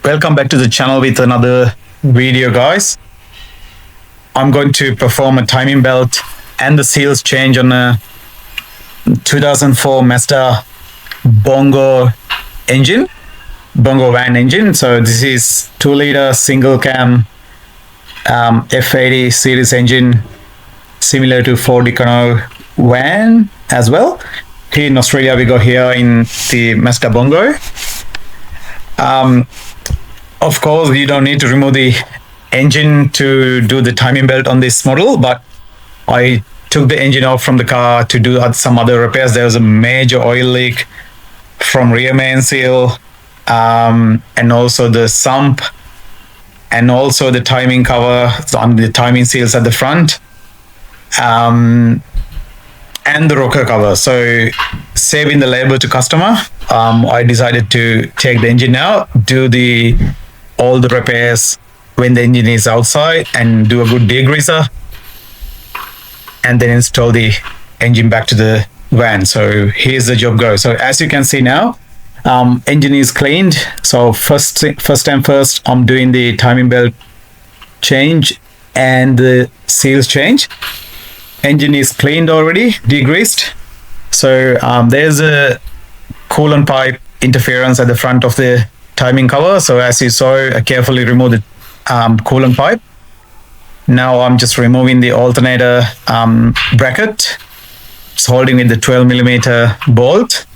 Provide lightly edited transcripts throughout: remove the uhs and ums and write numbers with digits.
Welcome back to the channel with another video, guys. I'm going to perform a timing belt and the seals change on a 2004 Mazda Bongo engine, Bongo van engine. So this is 2-liter single cam F80 series engine, similar to Ford Econovan as well. Here in Australia, we go here in the Mazda Bongo. Of course, you don't need to remove the engine to do the timing belt on this model, but I took the engine off from the car to do some other repairs. There was a major oil leak from rear main seal, and also the sump, and also the timing cover on the timing seals at the front, and the rocker cover. So saving the labor to customer, I decided to take the engine out, do all the repairs when the engine is outside, and do a good degreaser, and then install the engine back to the van. So here's the job go. So as you can see now, engine is cleaned. So first time first, I'm doing the timing belt change and the seals change. Engine is cleaned already, degreased. So there's a coolant pipe interference at the front of the timing cover. So as you saw, I carefully removed the coolant pipe. Now I'm just removing the alternator bracket. It's holding with the 12mm bolt.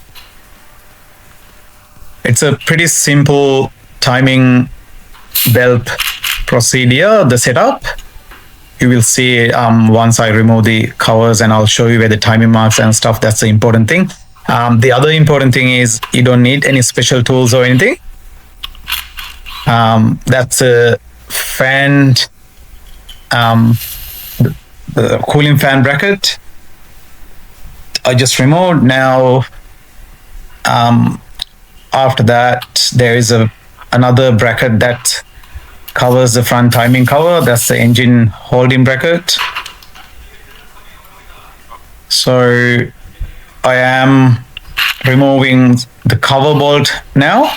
It's a pretty simple timing belt procedure, the setup. You will see once I remove the covers, and I'll show you where the timing marks and stuff. That's the important thing. The other important thing is you don't need any special tools or anything. That's a fan, the cooling fan bracket. I just removed. Now, after that, there is another bracket that covers the front timing cover. That's the engine holding bracket. So I am removing the cover bolt now.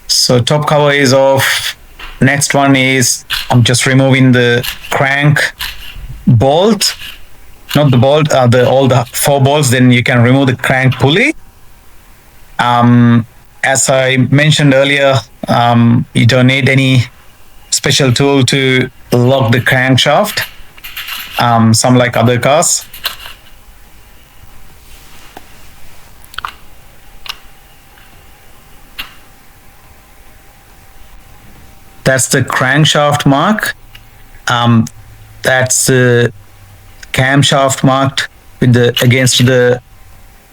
So top cover is off. Next one is I'm just removing the crank bolt, not the bolt, all the 4 bolts. Then you can remove the crank pulley. As I mentioned earlier, you don't need any special tool to lock the crankshaft, some like other cars. That's the crankshaft mark. That's the camshaft marked with against the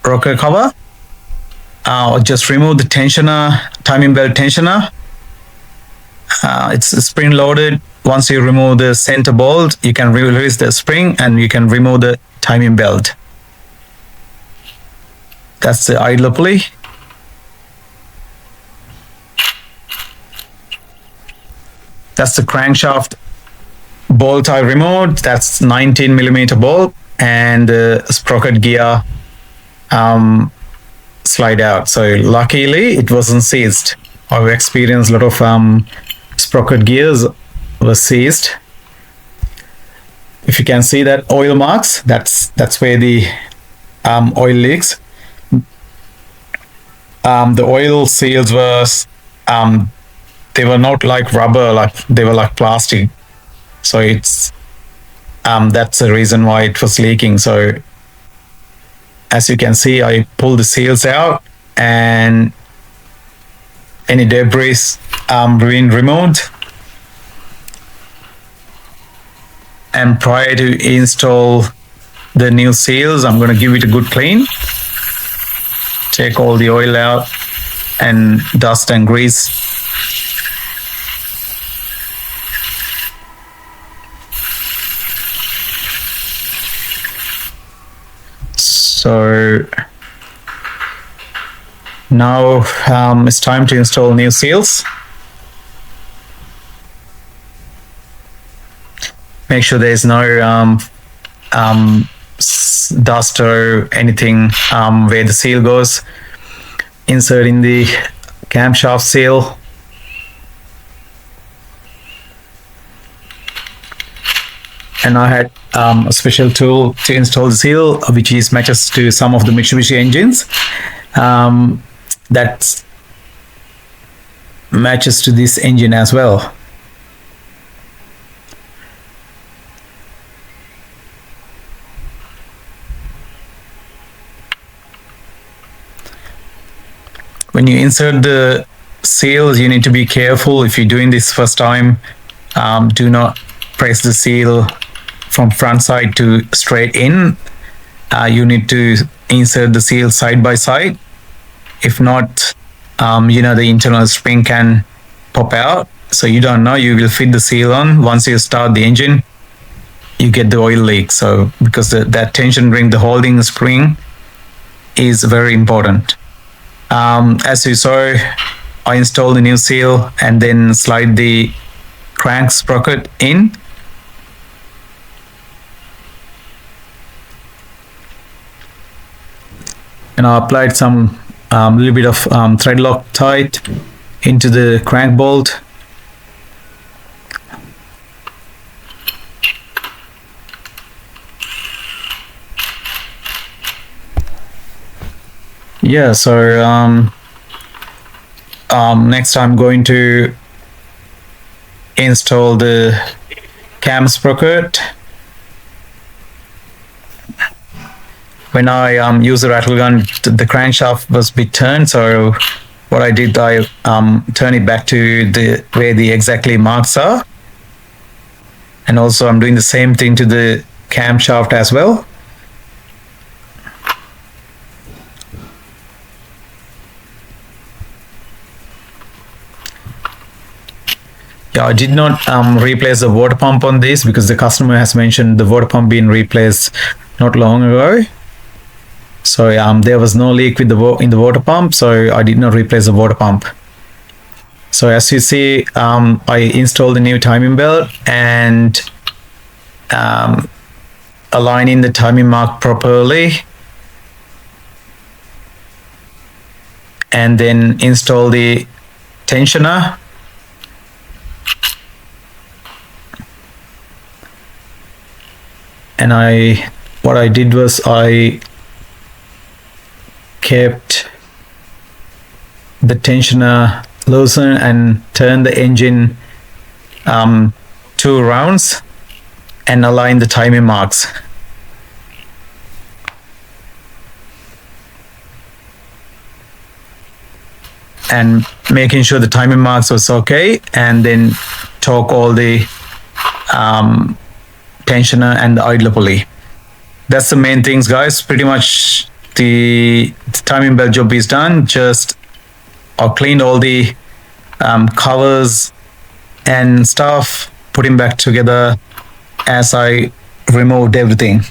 rocker cover. Just remove the tensioner, timing belt tensioner. It's spring loaded. Once you remove the center bolt, you can release the spring and you can remove the timing belt. That's the idler pulley. That's the crankshaft bolt I removed. That's 19mm bolt, and the sprocket gear slide out. So luckily it wasn't seized. I've experienced a lot of sprocket gears were seized. If you can see that oil marks, that's where the oil leaks. The oil seals were they were not like rubber, like they were like plastic. So it's that's the reason why it was leaking. So as you can see, I pulled the seals out and any debris being removed. And prior to install the new seals, I'm going to give it a good clean. Take all the oil out and dust and grease. So now it's time to install new seals. Make sure there's no dust or anything where the seal goes. inserting the camshaft seal. And I had a special tool to install the seal, which is matches to some of the Mitsubishi engines. That matches to this engine as well. When you insert the seals, you need to be careful. If you're doing this first time, do not press the seal from front side to straight in. You need to insert the seal side by side. If not, the internal spring can pop out. So you don't know, you will fit the seal on. Once you start the engine, you get the oil leak. So because that tension ring, the holding spring, is very important. As you saw, I installed the new seal and then slide the crank sprocket in. And I applied some little bit of thread Loctite into the crank bolt. Yeah, so next I'm going to install the cam sprocket. When I use the rattle gun, the crankshaft was a bit turned, so what I did, I turn it back to where the exactly marks are. And also I'm doing the same thing to the camshaft as well. Yeah, I did not replace the water pump on this because the customer has mentioned the water pump being replaced not long ago. So there was no leak with in the water pump, so I did not replace the water pump. So as you see, I installed the new timing belt and aligning the timing mark properly, and then install the tensioner. And what I did was I kept the tensioner loosened and turned the engine 2 rounds and align the timing marks. And making sure the timing marks was okay, and then torque all the tensioner and the idler pulley. That's the main things, guys. Pretty much the timing belt job is done. Just I cleaned all the covers and stuff, put them back together as I removed everything.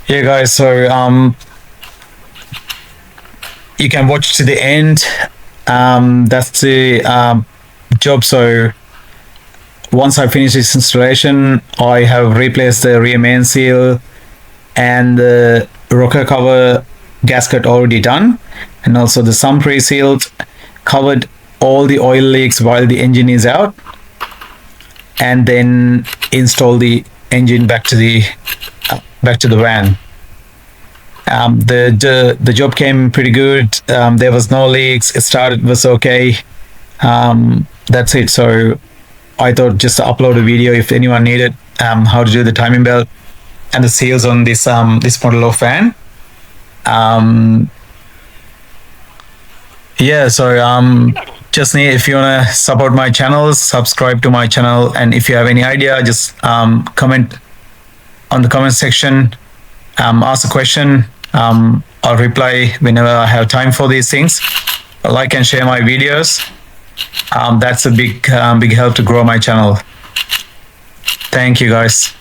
Yeah, guys, so you can watch to the end. That's the job. So once I finish this installation, I have replaced the rear main seal and the rocker cover gasket already done, and also the sump pre-sealed, covered all the oil leaks while the engine is out, and then install the engine back to the van. The job came pretty good. There was no leaks. It started was okay. That's it. So I thought just to upload a video if anyone needed how to do the timing belt and the seals on this this model of van. Yeah, so just need, if you want to support my channel, subscribe to my channel, and if you have any idea, just comment on the comment section. Ask a question. I'll reply whenever I have time for these things. Like and share my videos. That's a big help to grow my channel. Thank you, guys.